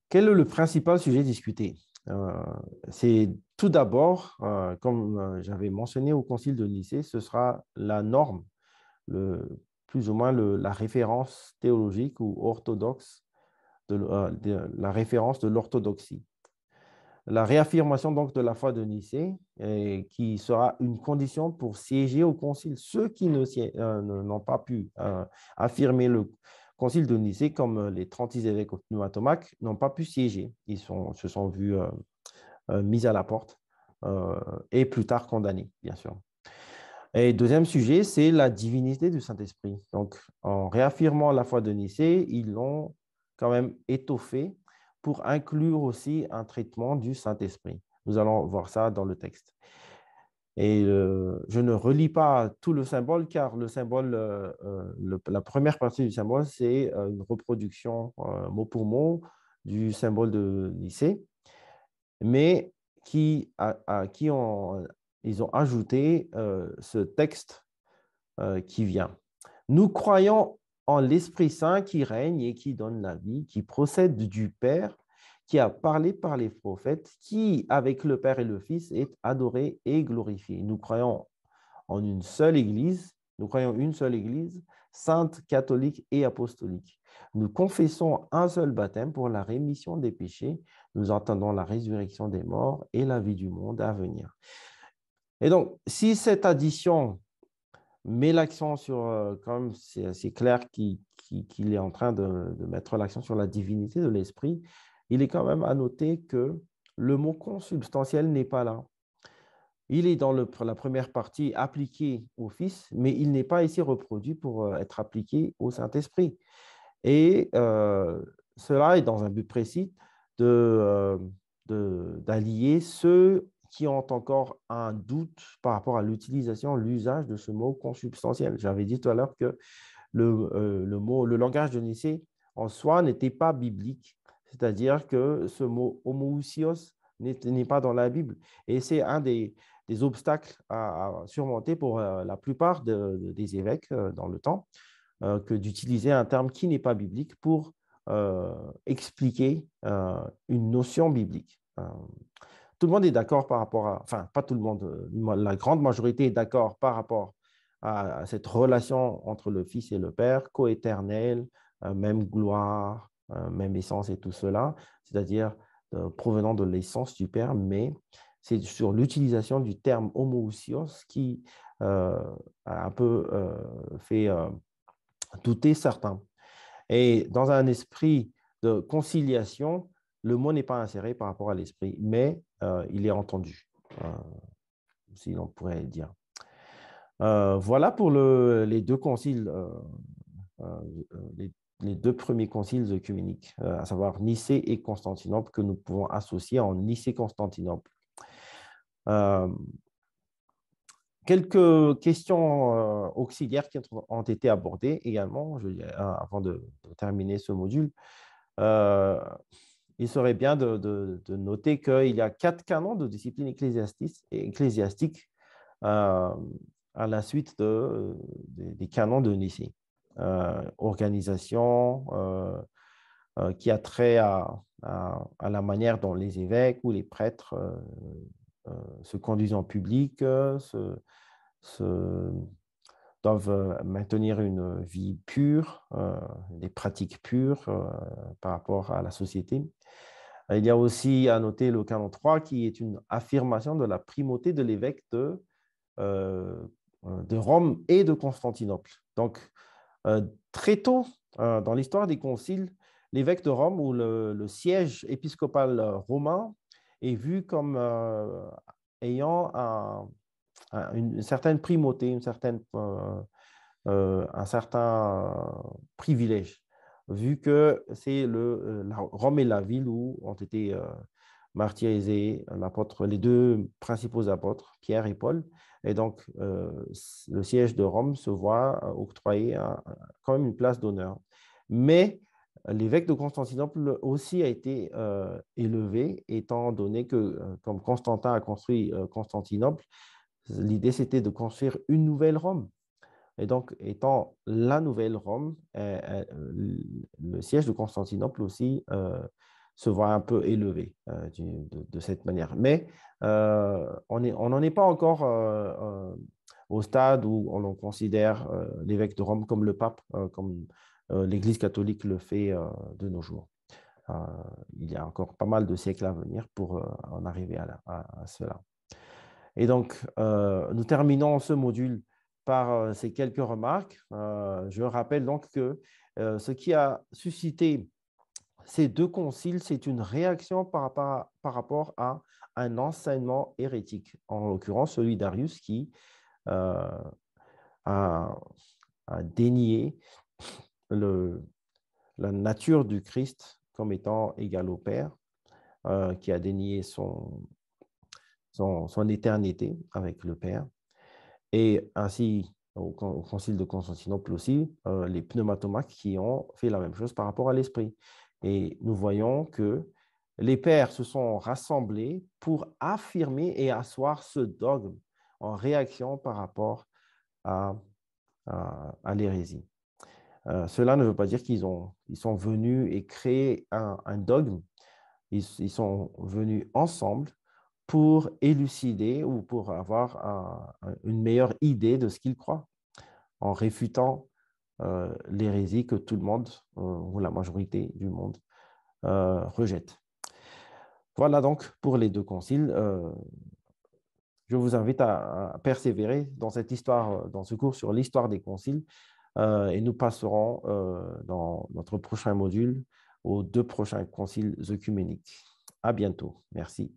Quel est le principal sujet discuté? C'est tout d'abord, comme j'avais mentionné au concile de Nicée, ce sera la norme, plus ou moins la référence théologique ou orthodoxe, la référence de l'orthodoxie. La réaffirmation donc de la foi de Nicée, qui sera une condition pour siéger au concile. Ceux qui n'ont pas pu affirmer le concile de Nicée, comme les 36 évêques pneumatomaques, n'ont pas pu siéger. Ils se sont vus mis à la porte et plus tard condamnés, bien sûr. Et deuxième sujet, c'est la divinité du Saint-Esprit. Donc, en réaffirmant la foi de Nicée, ils l'ont quand même étoffé pour inclure aussi un traitement du Saint-Esprit. Nous allons voir ça dans le texte. Et je ne relis pas tout le symbole, car le symbole, la première partie du symbole, c'est une reproduction mot pour mot du symbole de Nicée, mais ils ont ajouté ce texte qui vient. Nous croyons en l'Esprit Saint qui règne et qui donne la vie, qui procède du Père, qui a parlé par les prophètes, qui, avec le Père et le Fils, est adoré et glorifié. Nous croyons en une seule Église, nous croyons une seule Église, sainte, catholique et apostolique. Nous confessons un seul baptême pour la rémission des péchés. Nous attendons la résurrection des morts et la vie du monde à venir. Et donc, si cette addition met l'accent sur, quand même, c'est clair qu'il est en train de mettre l'accent sur la divinité de l'Esprit, il est quand même à noter que le mot consubstantiel n'est pas là. Il est dans la première partie appliqué au Fils, mais il n'est pas ici reproduit pour être appliqué au Saint-Esprit. Et cela est dans un but précis d'allier ceux qui ont encore un doute par rapport à l'utilisation, l'usage de ce mot consubstantiel. J'avais dit tout à l'heure que le langage de Nicée en soi n'était pas biblique, c'est-à-dire que ce mot homoousios n'est pas dans la Bible. Et c'est un des obstacles à surmonter pour la plupart des évêques dans le temps, que d'utiliser un terme qui n'est pas biblique pour expliquer une notion biblique. Tout le monde est d'accord par rapport à, enfin, pas tout le monde, la grande majorité est d'accord par rapport à cette relation entre le Fils et le Père, coéternel, même gloire, même essence et tout cela, c'est-à-dire provenant de l'essence du Père, mais c'est sur l'utilisation du terme homoousios qui a un peu fait douter certains. Et dans un esprit de conciliation, le mot n'est pas inséré par rapport à l'esprit, mais il est entendu, si l'on pourrait dire. Voilà pour les deux conciles, euh, les deux premiers conciles œcuméniques, à savoir Nicée et Constantinople, que nous pouvons associer en Nicée-Constantinople. Quelques questions auxiliaires qui ont été abordées également, avant de terminer ce module. Euh, il serait bien de noter qu'il y a 4 canons de discipline ecclésiastique euh, à la suite des canons de Nicée. Organisation qui a trait à la manière dont les évêques ou les prêtres se conduisent en public, se, doivent maintenir une vie pure, des pratiques pures par rapport à la société. Il y a aussi à noter le canon 3 qui est une affirmation de la primauté de l'évêque de Rome et de Constantinople. Donc, très tôt dans l'histoire des conciles, l'évêque de Rome ou le siège épiscopal romain est vu comme ayant une certaine primauté, un certain privilège, vu que c'est Rome est la ville où ont été martyrisés les deux principaux apôtres, Pierre et Paul. Et donc, le siège de Rome se voit octroyer quand même une place d'honneur. Mais l'évêque de Constantinople aussi a été élevé, étant donné que, comme Constantin a construit Constantinople, l'idée c'était de construire une nouvelle Rome. Et donc, étant la nouvelle Rome, le siège de Constantinople aussi se voit un peu élevé de cette manière. Mais on n'en est pas encore au stade où on considère l'évêque de Rome comme le pape, comme l'Église catholique le fait de nos jours. Euh, il y a encore pas mal de siècles à venir pour en arriver à cela. Et donc, nous terminons ce module par ces quelques remarques. Je rappelle donc que ce qui a suscité ces deux conciles, c'est une réaction par rapport à un enseignement hérétique, en l'occurrence celui d'Arius qui euh, a, a dénié la nature du Christ comme étant égale au Père, qui a dénié son éternité avec le Père. Et ainsi, au Concile de Constantinople aussi, les pneumatomaques qui ont fait la même chose par rapport à l'Esprit. Et nous voyons que les pères se sont rassemblés pour affirmer et asseoir ce dogme en réaction par rapport à, à l'hérésie. Cela ne veut pas dire ils sont venus et créé un dogme. Ils sont venus ensemble pour élucider ou pour avoir une meilleure idée de ce qu'ils croient, en réfutant l'hérésie que tout le monde, ou la majorité du monde, rejette. Voilà donc pour les deux conciles. Je vous invite à persévérer dans cette histoire, dans ce cours sur l'histoire des conciles, et nous passerons dans notre prochain module aux deux prochains conciles œcuméniques. À bientôt. Merci.